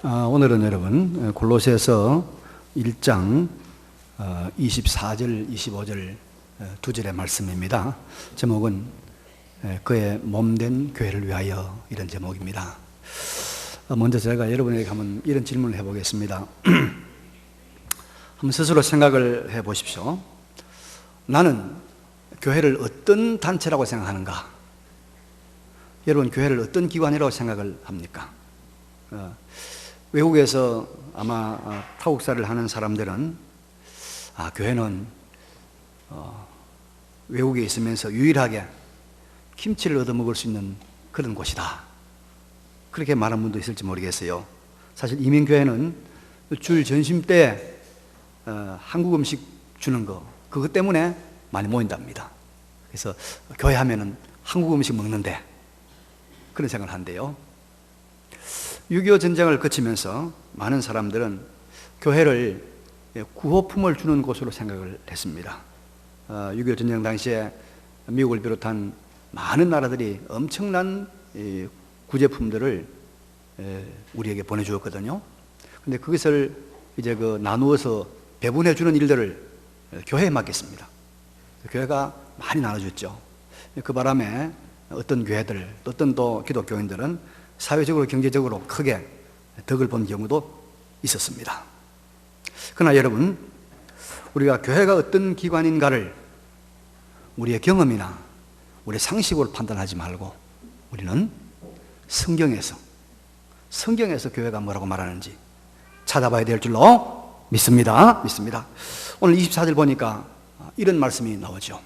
오늘은 여러분 골로새서 1장 24절, 25절 두 절의 말씀입니다. 제목은 그의 몸된 교회를 위하여, 이런 제목입니다. 먼저 제가 여러분에게 한번 이런 질문을 해보겠습니다. 한번 스스로 생각을 해보십시오. 나는 교회를 어떤 단체라고 생각하는가? 여러분, 교회를 어떤 기관이라고 생각을 합니까? 외국에서 아마 타국사를 하는 사람들은 교회는 외국에 있으면서 유일하게 김치를 얻어먹을 수 있는 그런 곳이다, 그렇게 말하는 분도 있을지 모르겠어요. 사실 이민교회는 줄 전심 때 한국 음식 주는 거, 그것 때문에 많이 모인답니다. 그래서 교회 하면은 한국 음식 먹는데, 그런 생각을 한대요. 6.25 전쟁을 거치면서 많은 사람들은 교회를 구호품을 주는 곳으로 생각을 했습니다. 6.25 전쟁 당시에 미국을 비롯한 많은 나라들이 엄청난 구제품들을 우리에게 보내주었거든요. 근데 그것을 이제 나누어서 배분해 주는 일들을 교회에 맡겼습니다. 교회가 많이 나눠줬죠. 그 바람에 어떤 교회들, 어떤 또 기독교인들은 사회적으로, 경제적으로 크게 덕을 본 경우도 있었습니다. 그러나 여러분, 우리가 교회가 어떤 기관인가를 우리의 경험이나 우리의 상식으로 판단하지 말고, 우리는 성경에서 교회가 뭐라고 말하는지 찾아봐야 될 줄로 믿습니다. 오늘 24절 보니까 이런 말씀이 나오죠.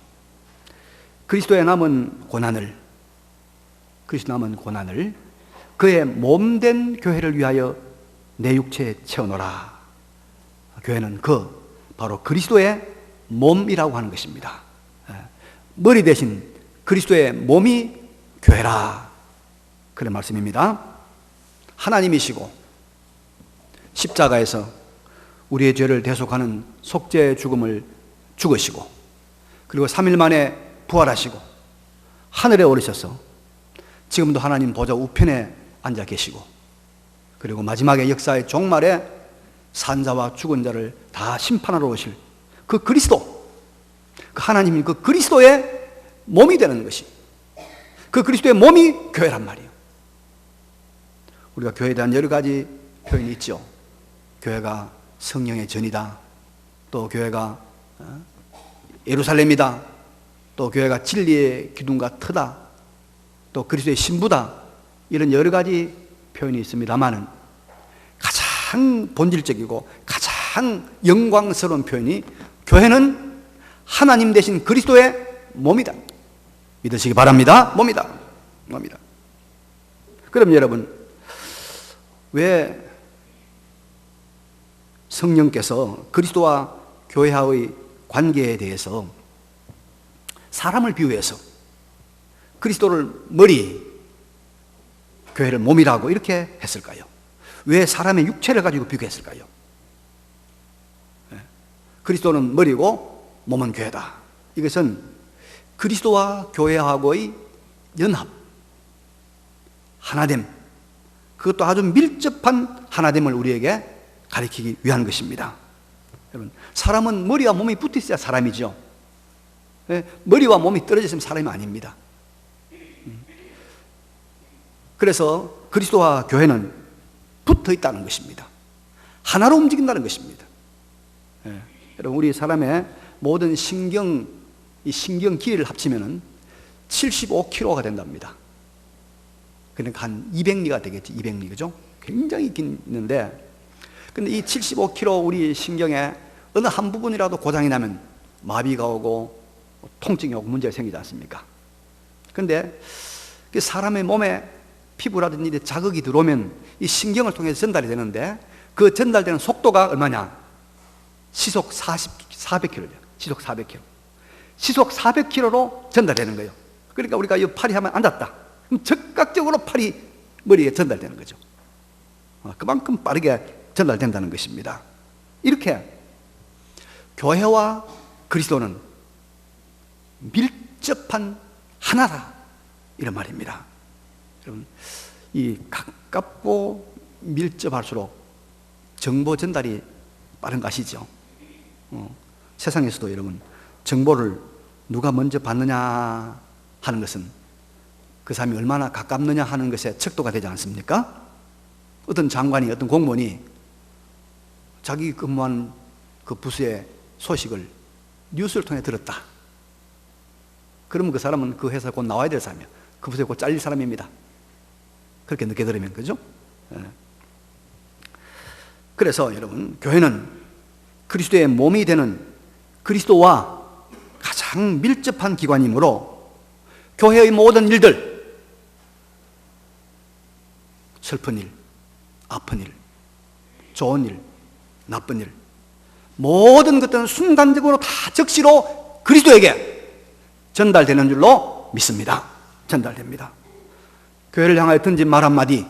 그리스도의 남은 고난을 그의 몸된 교회를 위하여 내 육체에 채워놓으라. 교회는 바로 그리스도의 몸이라고 하는 것입니다. 머리 대신 그리스도의 몸이 교회라, 그런 말씀입니다. 하나님이시고 십자가에서 우리의 죄를 대속하는 속죄의 죽음을 죽으시고, 그리고 3일 만에 부활하시고 하늘에 오르셔서 지금도 하나님 보좌 우편에 앉아 계시고, 그리고 마지막에 역사의 종말에 산자와 죽은 자를 다 심판하러 오실 그 그리스도, 그 하나님이 그 그리스도의 몸이 되는 것이, 그 그리스도의 몸이 교회란 말이에요. 우리가 교회에 대한 여러 가지 표현이 있죠. 교회가 성령의 전이다, 또 교회가 예루살렘이다, 또 교회가 진리의 기둥과 터다, 또 그리스도의 신부다, 이런 여러 가지 표현이 있습니다만은 가장 본질적이고 가장 영광스러운 표현이 교회는 하나님 대신 그리스도의 몸이다, 믿으시기 바랍니다. 몸이다. 그럼 여러분, 왜 성령께서 그리스도와 교회와의 관계에 대해서 사람을 비유해서 그리스도를 머리, 교회를 몸이라고 이렇게 했을까요? 왜 사람의 육체를 가지고 비교했을까요? 그리스도는 머리고 몸은 교회다. 이것은 그리스도와 교회하고의 연합, 하나됨, 그것도 아주 밀접한 하나됨을 우리에게 가리키기 위한 것입니다. 여러분, 사람은 머리와 몸이 붙어 있어야 사람이죠. 머리와 몸이 떨어져 있으면 사람이 아닙니다. 그래서 그리스도와 교회는 붙어 있다는 것입니다. 하나로 움직인다는 것입니다. 여러분, 우리 사람의 모든 신경 길이를 합치면 75kg가 된답니다. 그러니까 한 200리가 되겠지. 200리, 그죠? 굉장히 있는데, 근데 이 75kg 우리 신경에 어느 한 부분이라도 고장이 나면 마비가 오고 통증이 오고 문제가 생기지 않습니까? 근데 사람의 몸에 피부라든지 자극이 들어오면 이 신경을 통해서 전달이 되는데, 그 전달되는 속도가 얼마냐? 시속 400km죠. 시속 400km. 시속 400km로 전달되는 거예요. 그러니까 우리가 이 팔이 하면 앉았다, 그럼 즉각적으로 팔이 머리에 전달되는 거죠. 그만큼 빠르게 전달된다는 것입니다. 이렇게 교회와 그리스도는 밀접한 하나다, 이런 말입니다. 여러분, 이 가깝고 밀접할수록 정보 전달이 빠른 거 아시죠? 세상에서도 여러분, 정보를 누가 먼저 받느냐 하는 것은 그 사람이 얼마나 가깝느냐 하는 것에 척도가 되지 않습니까? 어떤 장관이, 어떤 공무원이 자기 근무한 그 부서의 소식을 뉴스를 통해 들었다. 그러면 그 사람은 그 회사에 곧 나와야 될 사람이야. 그 부서에 곧 잘릴 사람입니다. 그렇게 늦게 들으면, 그죠? 그래서 여러분, 교회는 그리스도의 몸이 되는 그리스도와 가장 밀접한 기관이므로 교회의 모든 일들, 슬픈 일, 아픈 일, 좋은 일, 나쁜 일, 모든 것들은 순간적으로 다 즉시로 그리스도에게 전달되는 줄로 믿습니다. 전달됩니다. 교회를 향하여 던진 말 한마디,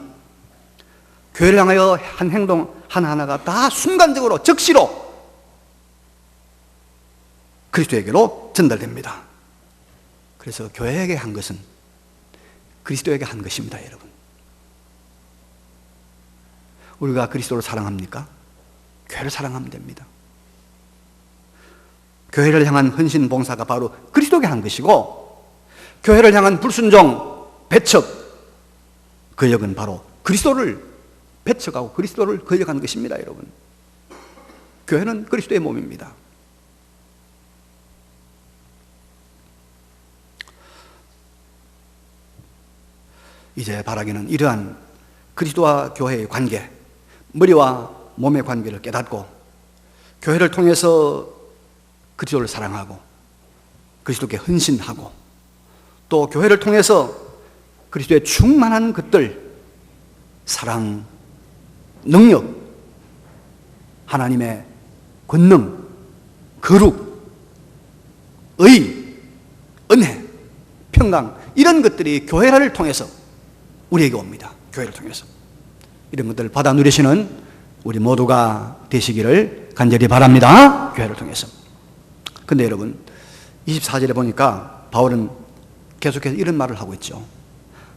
교회를 향하여 한 행동 하나하나가 다 순간적으로 즉시로 그리스도에게로 전달됩니다. 그래서 교회에게 한 것은 그리스도에게 한 것입니다, 여러분. 우리가 그리스도를 사랑합니까? 교회를 사랑하면 됩니다. 교회를 향한 헌신 봉사가 바로 그리스도에게 한 것이고, 교회를 향한 불순종, 배척, 권력은 바로 그리스도를 배척하고 그리스도를 권력한 것입니다, 여러분. 교회는 그리스도의 몸입니다. 이제 바라기는 이러한 그리스도와 교회의 관계, 머리와 몸의 관계를 깨닫고 교회를 통해서 그리스도를 사랑하고 그리스도께 헌신하고 또 교회를 통해서 그리스도의 충만한 것들, 사랑, 능력, 하나님의 권능, 거룩, 의, 은혜, 평강, 이런 것들이 교회를 통해서 우리에게 옵니다. 교회를 통해서 이런 것들을 받아 누리시는 우리 모두가 되시기를 간절히 바랍니다. 교회를 통해서. 근데 여러분, 24절에 보니까 바울은 계속해서 이런 말을 하고 있죠.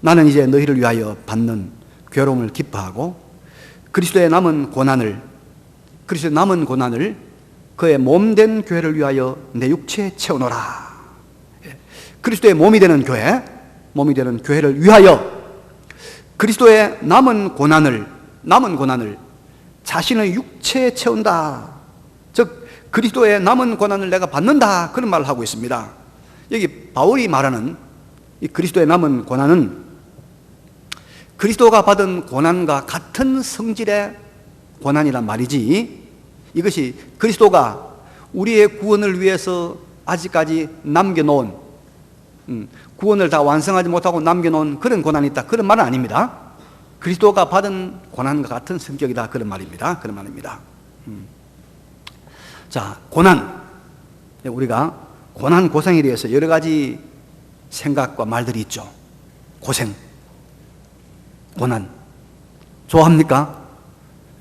나는 이제 너희를 위하여 받는 괴로움을 기뻐하고 그리스도의 남은 고난을 그의 몸된 교회를 위하여 내 육체에 채우노라. 그리스도의 몸이 되는 교회를 위하여 그리스도의 남은 고난을 자신의 육체에 채운다. 즉 그리스도의 남은 고난을 내가 받는다, 그런 말을 하고 있습니다. 여기 바울이 말하는 이 그리스도의 남은 고난은 그리스도가 받은 고난과 같은 성질의 고난이란 말이지, 이것이 그리스도가 우리의 구원을 위해서 아직까지 남겨놓은, 구원을 다 완성하지 못하고 남겨놓은 그런 고난이 있다, 그런 말은 아닙니다. 그리스도가 받은 고난과 같은 성격이다, 그런 말입니다. 자, 고난. 우리가 고난, 고생에 대해서 여러 가지 생각과 말들이 있죠. 고생, 고난. 좋아합니까?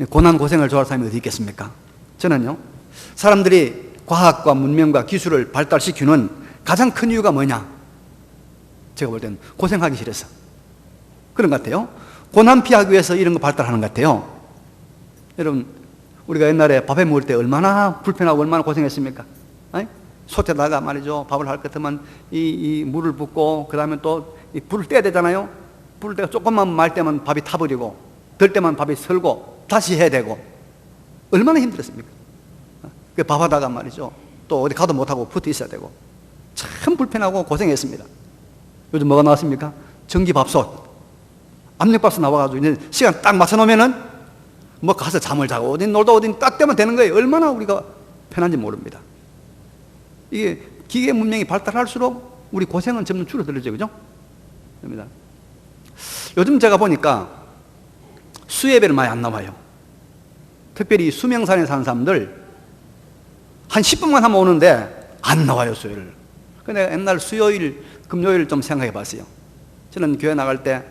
고난, 고생을 좋아할 사람이 어디 있겠습니까? 저는요, 사람들이 과학과 문명과 기술을 발달시키는 가장 큰 이유가 뭐냐? 제가 볼 때는 고생하기 싫어서 그런 것 같아요. 고난 피하기 위해서 이런 거 발달하는 것 같아요. 여러분, 우리가 옛날에 밥해 먹을 때 얼마나 불편하고 얼마나 고생했습니까? 솥에다가 말이죠, 밥을 할 것 같으면 이 물을 붓고 그 다음에 또 이 불을 떼야 되잖아요. 불을 떼가 조금만 말 때면 밥이 타버리고 덜 때만 밥이 설고 다시 해야 되고 얼마나 힘들었습니까? 그 밥하다가 말이죠, 또 어디 가도 못하고 붙어 있어야 되고 참 불편하고 고생했습니다. 요즘 뭐가 나왔습니까? 전기밥솥, 압력밥솥 나와가지고 이제 시간 딱 맞춰놓으면은 뭐 가서 잠을 자고 어디 놀다 어디 딱 되면 되는 거예요. 얼마나 우리가 편한지 모릅니다. 이게 기계 문명이 발달할수록 우리 고생은 점점 줄어들죠, 그죠? 그렇습니다. 요즘 제가 보니까 수예배를 많이 안 나와요. 특별히 수명산에 사는 사람들 한 10분만 하면 오는데 안 나와요, 수요일. 근데 옛날 수요일, 금요일 좀 생각해 봤어요. 저는 교회 나갈 때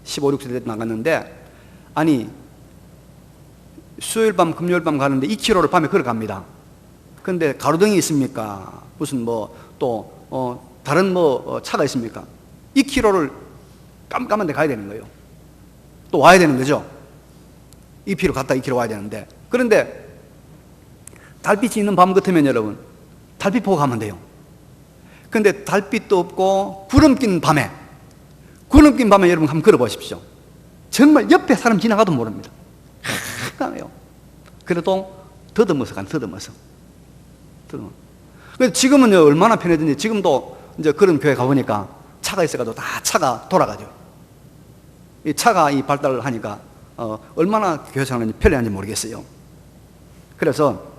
15, 16세 때 나갔는데, 아니 수요일 밤, 금요일 밤 가는데 2km를 밤에 걸어갑니다. 근데 가로등이 있습니까? 무슨 다른 차가 있습니까? 2km를 깜깜한 데 가야 되는 거예요. 또 와야 되는 거죠. 이 피로 갔다 이 피로 와야 되는데, 그런데 달빛이 있는 밤 같으면 여러분 달빛 보고 가면 돼요. 그런데 달빛도 없고 구름 낀 밤에 여러분 한번 걸어보십시오. 정말 옆에 사람 지나가도 모릅니다. 깜깜해요. 그래도 더듬어서. 그래서 지금은 얼마나 편해졌는지, 지금도 이제 그런 교회 가보니까 차가 있어가지고 다 차가 돌아가죠. 이 차가 이 발달을 하니까 얼마나 교회 생활이 편리한지 모르겠어요. 그래서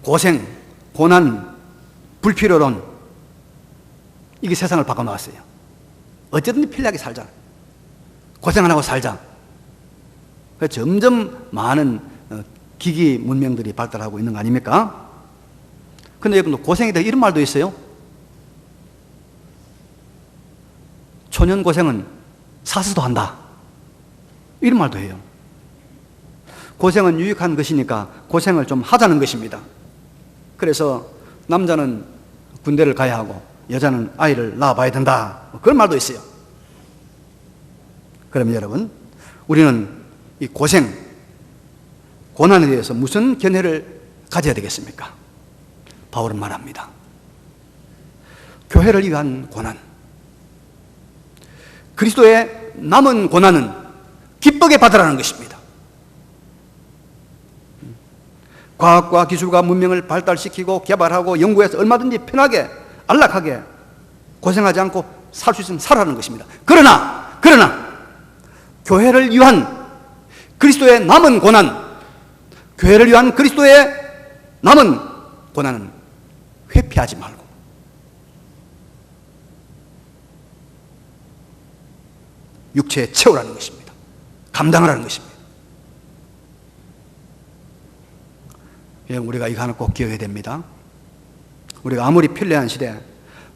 고생, 고난, 불필요론, 이게 세상을 바꿔놓았어요. 어쨌든 편리하게 살자. 고생 안 하고 살자. 그래서 점점 많은 기기 문명들이 발달하고 있는 거 아닙니까? 근데 여러분, 고생에 대해 이런 말도 있어요. 초년 고생은 사스도 한다. 이런 말도 해요. 고생은 유익한 것이니까 고생을 좀 하자는 것입니다. 그래서 남자는 군대를 가야 하고 여자는 아이를 낳아봐야 된다. 그런 말도 있어요. 그러면 여러분, 우리는 이 고생, 고난에 대해서 무슨 견해를 가져야 되겠습니까? 바울은 말합니다. 교회를 위한 고난, 그리스도의 남은 고난은 기쁘게 받으라는 것입니다. 과학과 기술과 문명을 발달시키고 개발하고 연구해서 얼마든지 편하게 안락하게 고생하지 않고 살 수 있으면 살아라는 것입니다. 그러나 교회를 위한 그리스도의 남은 고난, 교회를 위한 그리스도의 남은 고난은 회피하지 말고 육체에 채우라는 것입니다. 감당하라는 것입니다. 우리가 이거 하나 꼭 기억해야 됩니다. 우리가 아무리 편리한 시대,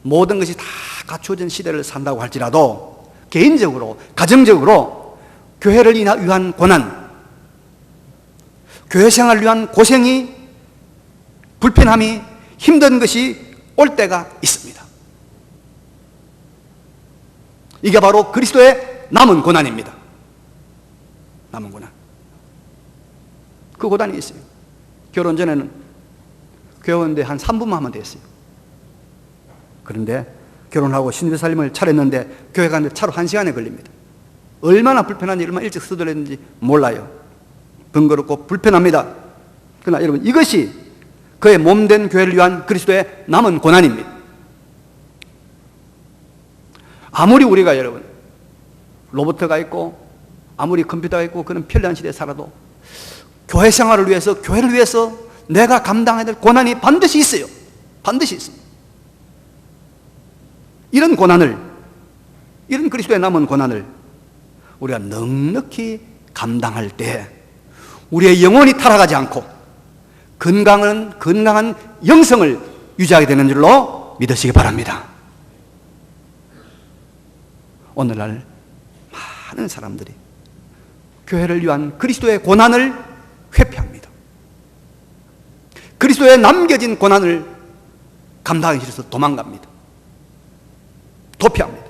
모든 것이 다 갖춰진 시대를 산다고 할지라도 개인적으로, 가정적으로 교회를 위한 고난, 교회 생활을 위한 고생이, 불편함이, 힘든 것이 올 때가 있습니다. 이게 바로 그리스도의 남은 고난입니다. 남은 고난. 그 고난이 있어요. 결혼 전에는 교회 오는데 한 3분만 하면 됐어요. 그런데 결혼하고 신부 살림을 차렸는데 교회 가는데 차로 1시간에 걸립니다. 얼마나 불편한지, 얼마나 일찍 서둘렀는지 몰라요. 번거롭고 불편합니다. 그러나 여러분, 이것이 그의 몸된 교회를 위한 그리스도의 남은 고난입니다. 아무리 우리가 여러분 로봇가 있고 아무리 컴퓨터가 있고 그런 편리한 시대에 살아도 교회 생활을 위해서, 교회를 위해서 내가 감당해야 될 고난이 반드시 있어요. 반드시 있습니다. 이런 고난을, 이런 그리스도의 남은 고난을 우리가 넉넉히 감당할 때 우리의 영혼이 타락하지 않고 건강한 영성을 유지하게 되는 줄로 믿으시기 바랍니다. 오늘날 많은 사람들이 교회를 위한 그리스도의 고난을 회피합니다. 그리스도의 남겨진 고난을 감당하기 싫어서 도망갑니다. 도피합니다.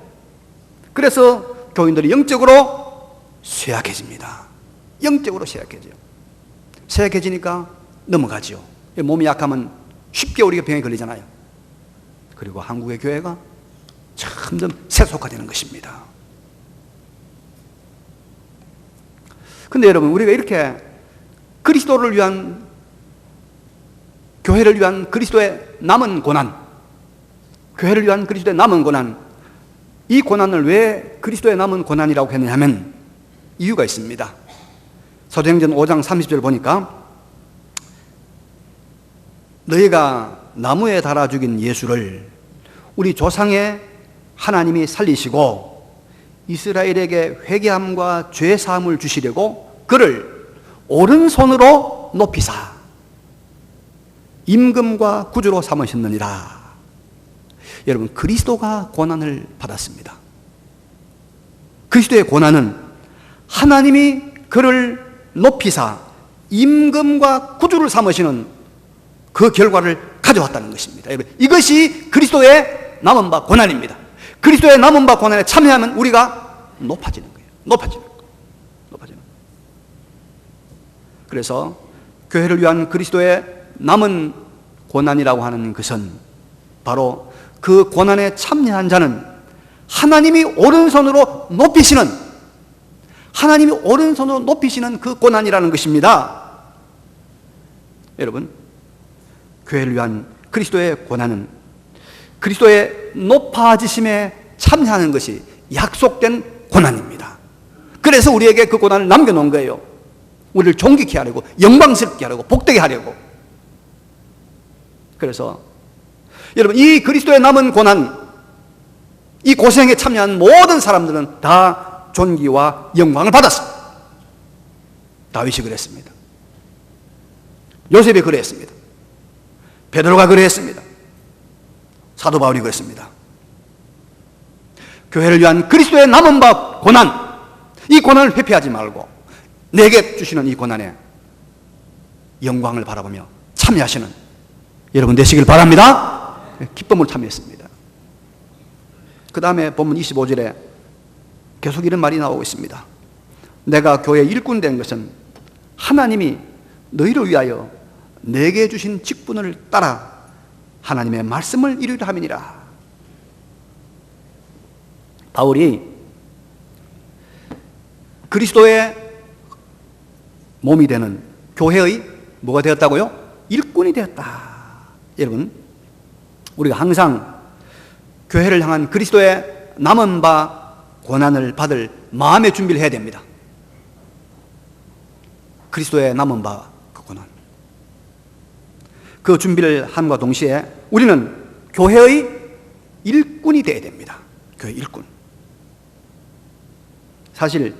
그래서 교인들이 영적으로 쇠약해집니다. 영적으로 쇠약해져요. 쇠약해지니까 넘어가죠. 몸이 약하면 쉽게 우리가 병에 걸리잖아요. 그리고 한국의 교회가 점점 세속화되는 것입니다. 근데 여러분, 우리가 이렇게 그리스도를 위한, 교회를 위한 그리스도의 남은 고난, 교회를 위한 그리스도의 남은 고난, 이 고난을 왜 그리스도의 남은 고난이라고 했느냐면 이유가 있습니다. 사도행전 5장 30절 보니까 너희가 나무에 달아 죽인 예수를 우리 조상의 하나님이 살리시고 이스라엘에게 회개함과 죄 사함을 주시려고 그를 오른손으로 높이사 임금과 구주로 삼으셨느니라. 여러분, 그리스도가 고난을 받았습니다. 그리스도의 고난은 하나님이 그를 높이사 임금과 구주를 삼으시는 그 결과를 가져왔다는 것입니다. 여러분, 이것이 그리스도의 남은 바 고난입니다. 그리스도의 남은 바 고난에 참여하면 우리가 높아지는 거예요. 높아지는 거예요. 그래서 교회를 위한 그리스도의 남은 고난이라고 하는 것은 바로 그 고난에 참여한 자는 하나님이 오른손으로 높이시는 그 고난이라는 것입니다. 여러분, 교회를 위한 그리스도의 고난은 그리스도의 높아지심에 참여하는 것이 약속된 고난입니다. 그래서 우리에게 그 고난을 남겨놓은 거예요. 우리를 존귀케 하려고, 영광스럽게 하려고, 복되게 하려고. 그래서 여러분, 이 그리스도의 남은 고난, 이 고생에 참여한 모든 사람들은 다 존귀와 영광을 받았습니다. 다윗이 그랬습니다. 요셉이 그랬습니다. 베드로가 그랬습니다. 사도 바울이 그랬습니다. 교회를 위한 그리스도의 남은 바 고난, 이 고난을 회피하지 말고 내게 주시는 이 고난에 영광을 바라보며 참여하시는 여러분 되시길 바랍니다. 기쁨으로 참여했습니다. 그 다음에 본문 25절에 계속 이런 말이 나오고 있습니다. 내가 교회 일꾼 된 것은 하나님이 너희를 위하여 내게 주신 직분을 따라 하나님의 말씀을 이루려 함이니라. 바울이 그리스도의 몸이 되는 교회의 뭐가 되었다고요? 일꾼이 되었다. 여러분, 우리가 항상 교회를 향한 그리스도의 남은 바 고난을 받을 마음의 준비를 해야 됩니다. 그리스도의 남은 바 그 고난, 그 준비를 함과 동시에 우리는 교회의 일꾼이 되어야 됩니다. 교회 일꾼. 사실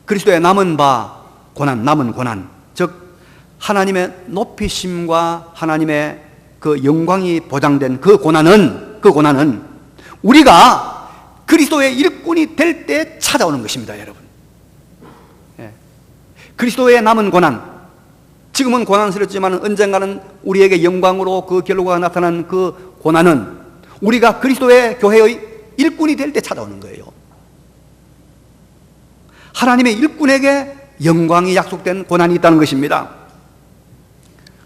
그리스도의 남은 바 고난, 남은 고난, 즉 하나님의 높이심과 하나님의 그 영광이 보장된 그 고난은 우리가 그리스도의 일꾼이 될 때 찾아오는 것입니다, 여러분. 예. 그리스도의 남은 고난, 지금은 고난스럽지만 언젠가는 우리에게 영광으로 그 결과가 나타난 그 고난은 우리가 그리스도의 교회의 일꾼이 될 때 찾아오는 거예요. 하나님의 일꾼에게 영광이 약속된 고난이 있다는 것입니다.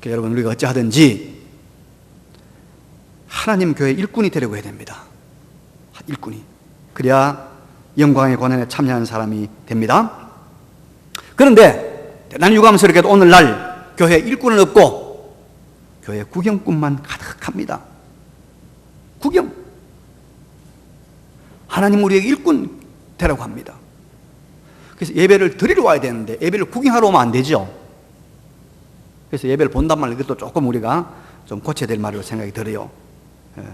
그러니까 여러분, 우리가 어찌하든지 하나님 교회 일꾼이 되려고 해야 됩니다. 일꾼이. 그래야 영광의 고난에 참여하는 사람이 됩니다. 그런데 대단히 유감스럽게도 오늘날 교회 일꾼은 없고 교회 구경꾼만 가득합니다. 구경. 하나님 우리에게 일꾼 되라고 합니다. 그래서 예배를 드리러 와야 되는데 예배를 구경하러 오면 안 되죠. 그래서 예배를 본단 말, 이것도 조금 우리가 좀 고쳐야 될 말이라고 생각이 들어요. 예.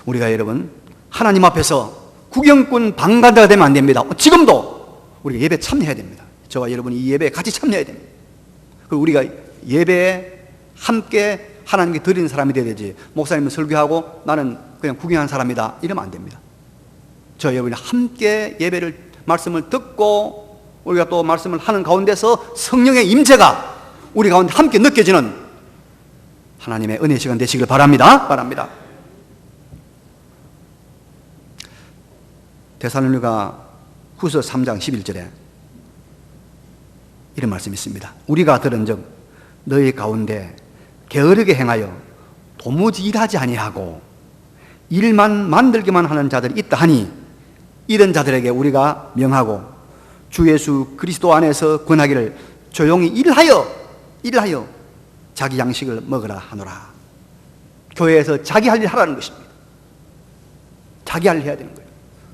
우리가 여러분 하나님 앞에서 구경꾼 방관자가 되면 안 됩니다. 지금도 우리가 예배 참여해야 됩니다. 저와 여러분이 이 예배에 같이 참여해야 됩니다. 그리고 우리가 예배에 함께 하나님께 드리는 사람이 되어야 되지, 목사님은 설교하고 나는 그냥 구경하는 사람이다 이러면 안 됩니다. 저 여러분이 함께 예배를, 말씀을 듣고 우리가 또 말씀을 하는 가운데서 성령의 임재가 우리 가운데 함께 느껴지는 하나님의 은혜 시간 되시길 바랍니다. 데살로니가 후서 3장 11절에 이런 말씀이 있습니다. 우리가 들은즉 너희 가운데 게으르게 행하여 도무지 일하지 아니하고 일만 만들기만 하는 자들이 있다 하니 이런 자들에게 우리가 명하고 주 예수 그리스도 안에서 권하기를 조용히 일하여 자기 양식을 먹으라 하노라. 교회에서 자기 할 일 하라는 것입니다. 자기 할 일 해야 되는 거예요.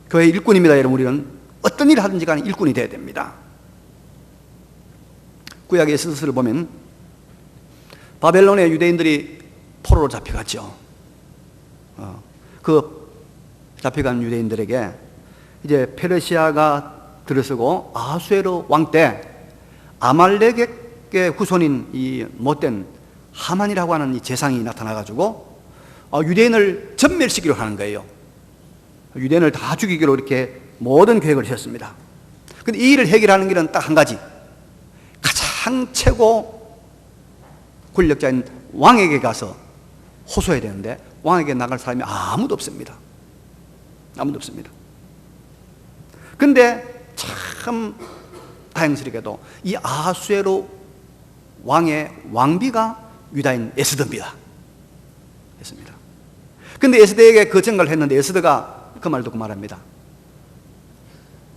교회 일꾼입니다, 여러분. 우리는 어떤 일을 하든지 간에 일꾼이 되어야 됩니다. 구약의 에스더서를 보면 바벨론의 유대인들이 포로로 잡혀갔죠. 그 잡혀간 유대인들에게 이제 페르시아가 들어서고 아수에로 왕 때 아말렉의 후손인 이 못된 하만이라고 하는 이 재상이 나타나가지고 유대인을 전멸시키려고 하는 거예요. 유대인을 다 죽이기로 이렇게 모든 계획을 세웠습니다. 근데 이 일을 해결하는 길은 딱 한 가지, 가장 최고 권력자인 왕에게 가서 호소해야 되는데 왕에게 나갈 사람이 아무도 없습니다. 아무도 없습니다. 근데 참 다행스럽게도 이 아하수에로 왕의 왕비가 유다인 에스더입니다. 했습니다. 근데 에스더에게 그 증거를 했는데 에스더가 그 말 듣고 말합니다.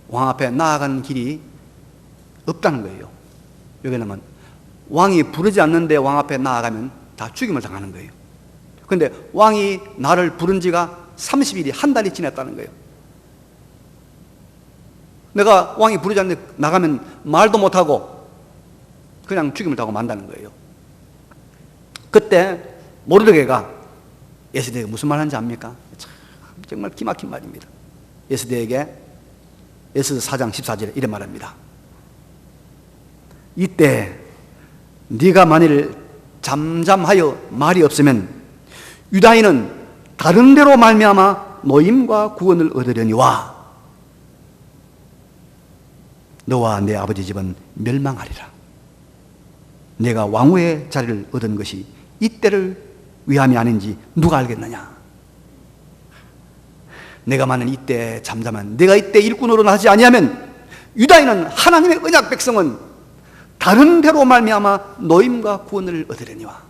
왕 앞에 나아가는 길이 없다는 거예요. 여기는 왕이 부르지 않는데 왕 앞에 나아가면 다 죽임을 당하는 거예요. 근데 왕이 나를 부른 지가 30일이 한 달이 지났다는 거예요. 내가 왕이 부르지 않는데 나가면 말도 못하고 그냥 죽임을 당하고 만다는 거예요. 그때 모르드게가 에스더에게 무슨 말 하는지 압니까? 참, 정말 기막힌 말입니다. 에스더에게 에스더 4장 14절에 이래 말합니다. 이때 네가 만일 잠잠하여 말이 없으면 유다인은 다른 데로 말미암아 노임과 구원을 얻으려니와 너와 내 아버지 집은 멸망하리라. 내가 왕후의 자리를 얻은 것이 이때를 위함이 아닌지 누가 알겠느냐. 내가 만일 이때 잠잠한 내가 이때 일꾼으로 나지 아니하면 유다인은 하나님의 언약 백성은 다른 데로 말미암아 노임과 구원을 얻으려니와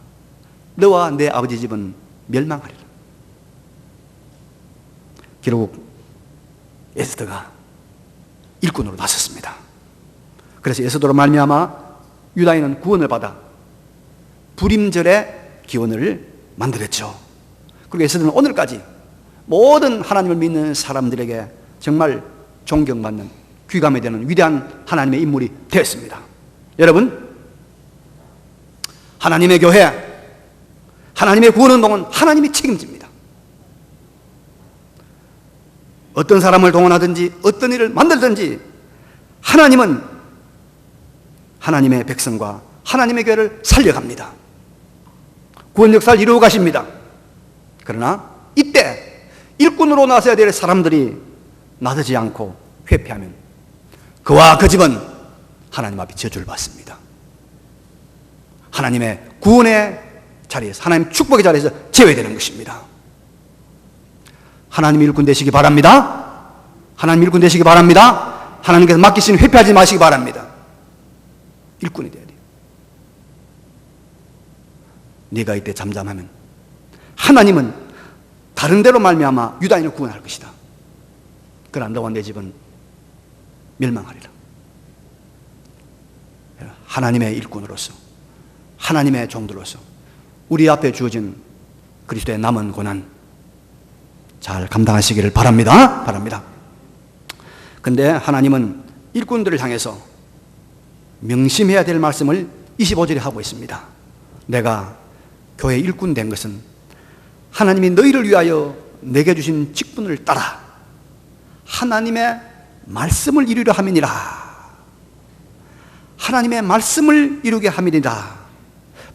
너와 내 아버지 집은 멸망하리라. 결국 에스더가 일꾼으로 나섰습니다. 그래서 에스더로 말미암아 유다인은 구원을 받아 불임절의 기원을 만들었죠. 그리고 에스더는 오늘까지 모든 하나님을 믿는 사람들에게 정말 존경받는 귀감이 되는 위대한 하나님의 인물이 되었습니다. 여러분, 하나님의 교회, 하나님의 구원운동은 하나님이 책임집니다. 어떤 사람을 동원하든지 어떤 일을 만들든지 하나님은 하나님의 백성과 하나님의 교회를 살려갑니다. 구원 역사를 이루어 가십니다. 그러나 이때 일꾼으로 나서야 될 사람들이 나서지 않고 회피하면 그와 그 집은 하나님 앞에 저주를 받습니다. 하나님의 구원의 자리에서, 하나님 축복의 자리에서 제외되는 것입니다. 하나님 일꾼 되시기 바랍니다. 하나님 일꾼 되시기 바랍니다. 하나님께서 맡기신 회피하지 마시기 바랍니다. 일꾼이 돼야 돼요. 네가 이때 잠잠하면 하나님은 다른 데로 말미암아 유다인을 구원할 것이다. 그러나 너와 내 집은 멸망하리라. 하나님의 일꾼으로서, 하나님의 종들로서 우리 앞에 주어진 그리스도의 남은 고난 잘 감당하시기를 바랍니다. 근데 하나님은 일꾼들을 향해서 명심해야 될 말씀을 25절에 하고 있습니다. 내가 교회 일꾼 된 것은 하나님이 너희를 위하여 내게 주신 직분을 따라 하나님의 말씀을 이루려 함이니라. 하나님의 말씀을 이루게 함이니라.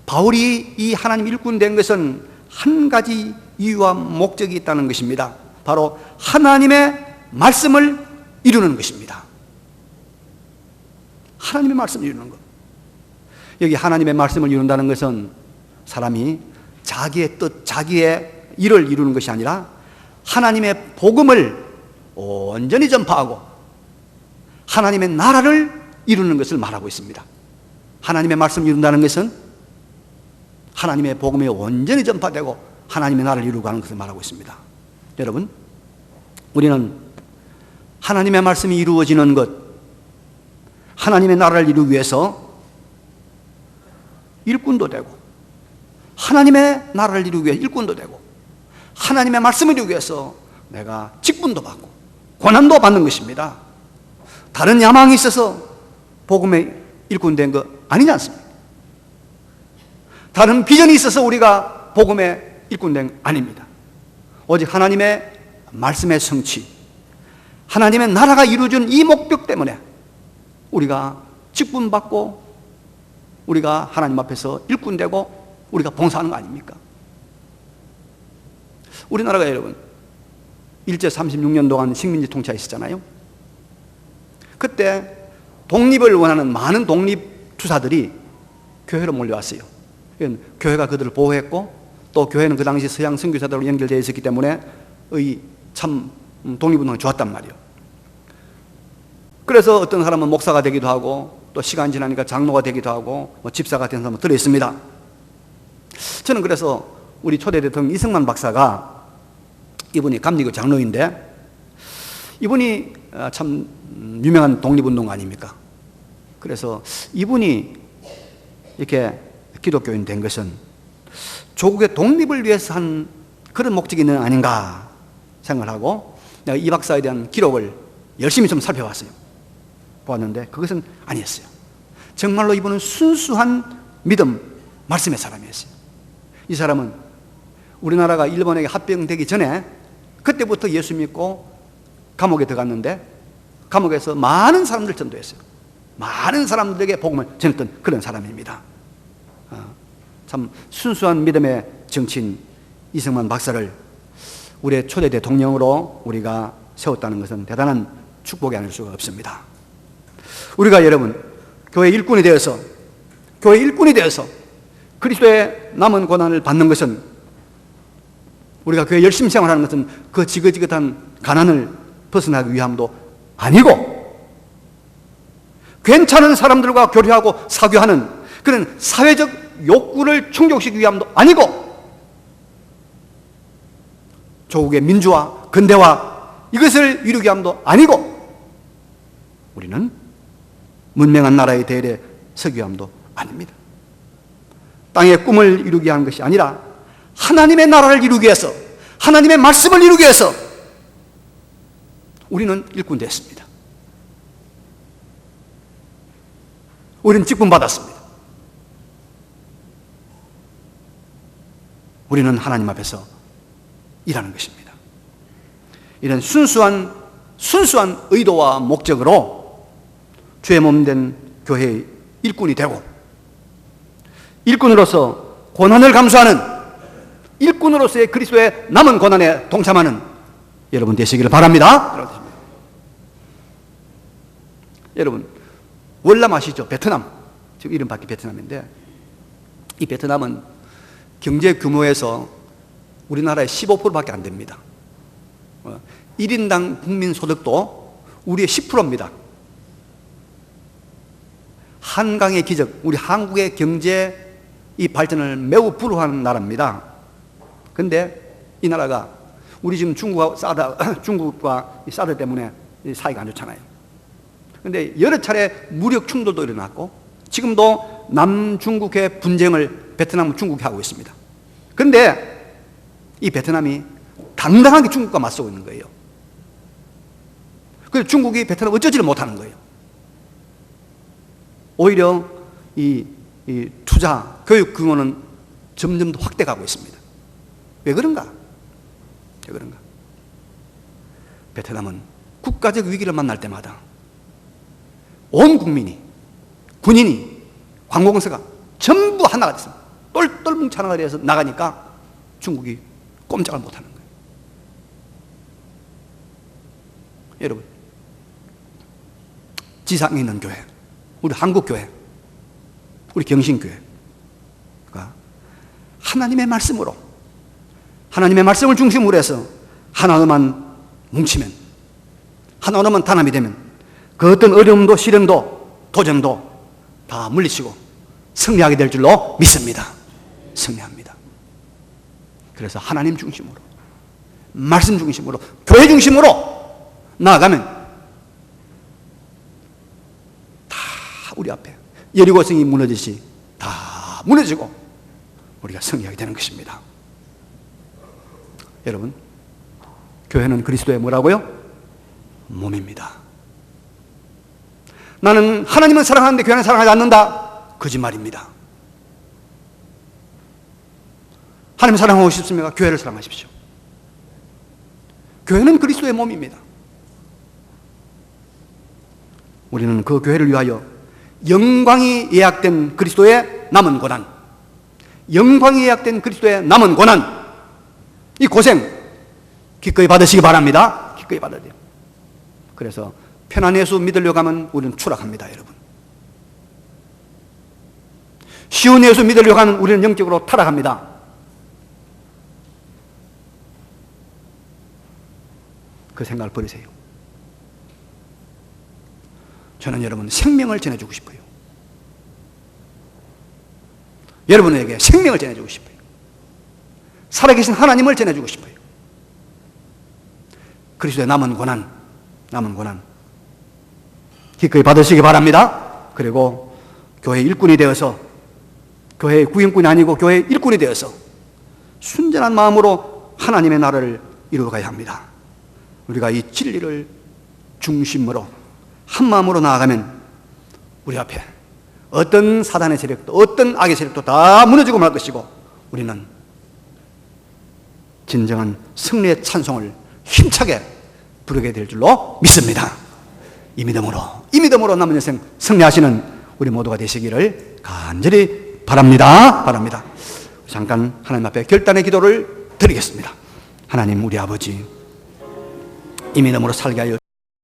바울이 이 하나님 일꾼 된 것은 한 가지 이유와 목적이 있다는 것입니다. 바로 하나님의 말씀을 이루는 것입니다. 하나님의 말씀을 이루는 것. 여기 하나님의 말씀을 이룬다는 것은 사람이 자기의 뜻, 자기의 일을 이루는 것이 아니라 하나님의 복음을 온전히 전파하고 하나님의 나라를 이루는 것을 말하고 있습니다. 하나님의 말씀을 이룬다는 것은 하나님의 복음이 온전히 전파되고 하나님의 나라를 이루고 하는 것을 말하고 있습니다. 여러분, 우리는 하나님의 말씀이 이루어지는 것, 하나님의 나라를 이루기 위해서 일꾼도 되고 하나님의 나라를 이루기 위해 일꾼도 되고 하나님의 말씀을 이루기 위해서 내가 직분도 받고 권한도 받는 것입니다. 다른 야망이 있어서 복음의 일꾼 된 거 아니지 않습니까? 다른 비전이 있어서 우리가 복음의 일꾼 된 거 아닙니다. 오직 하나님의 말씀의 성취, 하나님의 나라가 이루어진 이 목적 때문에 우리가 직분 받고 우리가 하나님 앞에서 일꾼 되고 우리가 봉사하는 거 아닙니까? 우리나라가 여러분 일제 36년 동안 식민지 통치가 있었잖아요. 그때 독립을 원하는 많은 독립 투사들이 교회로 몰려왔어요. 교회가 그들을 보호했고 또 교회는 그 당시 서양 선교사들로 연결되어 있었기 때문에 참 독립운동이 좋았단 말이에요. 그래서 어떤 사람은 목사가 되기도 하고 또 시간 지나니까 장로가 되기도 하고 뭐 집사가 된 사람은 들어 있습니다. 저는 그래서 우리 초대 대통령 이승만 박사가, 이분이 감리교 장로인데 이분이 참 유명한 독립운동가 아닙니까? 그래서 이분이 이렇게 기독교인 된 것은 조국의 독립을 위해서 한 그런 목적이 있는 아닌가 생각을 하고, 내가 이 박사에 대한 기록을 열심히 좀 살펴봤어요. 보았는데 그것은 아니었어요. 정말로 이분은 순수한 믿음, 말씀의 사람이었어요. 이 사람은 우리나라가 일본에게 합병되기 전에 그때부터 예수 믿고 감옥에 들어갔는데 감옥에서 많은 사람들 전도했어요. 많은 사람들에게 복음을 전했던 그런 사람입니다. 참 순수한 믿음의 정치인 이승만 박사를 우리의 초대 대통령으로 우리가 세웠다는 것은 대단한 축복이 아닐 수가 없습니다. 우리가 여러분 교회 일꾼이 되어서 그리스도의 남은 고난을 받는 것은, 우리가 교회 열심히 생활하는 것은 그 지긋지긋한 가난을 벗어나기 위함도 아니고, 괜찮은 사람들과 교류하고 사교하는 그런 사회적 욕구를 충족시키기 위함도 아니고, 조국의 민주화, 근대화 이것을 이루기 위함도 아니고, 우리는 문명한 나라의 대열에 서기 위함도 아닙니다. 땅의 꿈을 이루기 위한 것이 아니라 하나님의 나라를 이루기 위해서, 하나님의 말씀을 이루기 위해서 우리는 일꾼 됐습니다. 우리는 직분 받았습니다. 우리는 하나님 앞에서 일하는 것입니다. 이런 순수한 의도와 목적으로 주의 몸 된 교회의 일꾼이 되고, 일꾼으로서 고난을 감수하는, 일꾼으로서의 그리스도의 남은 고난에 동참하는 여러분 되시기를 바랍니다. 여러분 월남 아시죠? 베트남, 지금 이름 바뀐 베트남인데, 이 베트남은 경제 규모에서 우리나라의 15%밖에 안 됩니다. 1인당 국민 소득도 우리의 10%입니다. 한강의 기적, 우리 한국의 경제 이 발전을 매우 불허하는 나라입니다. 근데 이 나라가 우리 지금 중국과 사드 때문에 사이가 안 좋잖아요. 근데 여러 차례 무력 충돌도 일어났고, 지금도 남중국해 분쟁을 베트남은 중국이 하고 있습니다. 그런데 이 베트남이 당당하게 중국과 맞서고 있는 거예요. 그래서 중국이 베트남 어쩌지를 못하는 거예요. 오히려 이 투자, 교육 규모는 점점 더 확대가고 있습니다. 왜 그런가? 베트남은 국가적 위기를 만날 때마다 온 국민이, 군인이, 관공서가 전부 하나가 됐습니다. 똘똘 뭉쳐 하나가 돼서 나가니까 중국이 꼼짝을 못하는 거예요. 여러분, 지상에 있는 교회, 우리 한국교회, 우리 경신교회가 하나님의 말씀으로, 하나님의 말씀을 중심으로 해서 하나로만 뭉치면, 하나로만 단합이 되면 그 어떤 어려움도 시련도 도전도 다 물리치고 승리하게 될 줄로 믿습니다. 승리합니다. 그래서 하나님 중심으로, 말씀 중심으로, 교회 중심으로 나아가면 다 우리 앞에 여리고성이 무너지시 다 무너지고 우리가 승리하게 되는 것입니다. 여러분, 교회는 그리스도의 뭐라고요? 몸입니다. 나는 하나님은 사랑하는데 교회는 사랑하지 않는다? 거짓말입니다. 하나님 사랑하고 싶습니까? 교회를 사랑하십시오. 교회는 그리스도의 몸입니다. 우리는 그 교회를 위하여 영광이 예약된 그리스도의 남은 고난, 영광이 예약된 그리스도의 남은 고난, 이 고생 기꺼이 받으시기 바랍니다. 기꺼이 받아야 돼요. 그래서 편한 예수 믿으려고 하면 우리는 추락합니다, 여러분. 쉬운 예수 믿으려고 하면 우리는 영적으로 타락합니다. 그 생각을 버리세요. 저는 여러분 생명을 전해주고 싶어요. 여러분에게 생명을 전해주고 싶어요. 살아계신 하나님을 전해주고 싶어요. 그리스도의 남은 고난 기꺼이 받으시기 바랍니다. 그리고 교회 일꾼이 되어서, 교회의 구경꾼이 아니고 교회의 일꾼이 되어서 순전한 마음으로 하나님의 나라를 이루어가야 합니다. 우리가 이 진리를 중심으로 한 마음으로 나아가면 우리 앞에 어떤 사단의 세력도, 어떤 악의 세력도 다 무너지고 말 것이고, 우리는 진정한 승리의 찬송을 힘차게 부르게 될 줄로 믿습니다. 이 믿음으로 남은 인생 승리하시는 우리 모두가 되시기를 간절히 바랍니다. 잠깐 하나님 앞에 결단의 기도를 드리겠습니다. 하나님, 우리 아버지, 이 믿음으로 살게 하여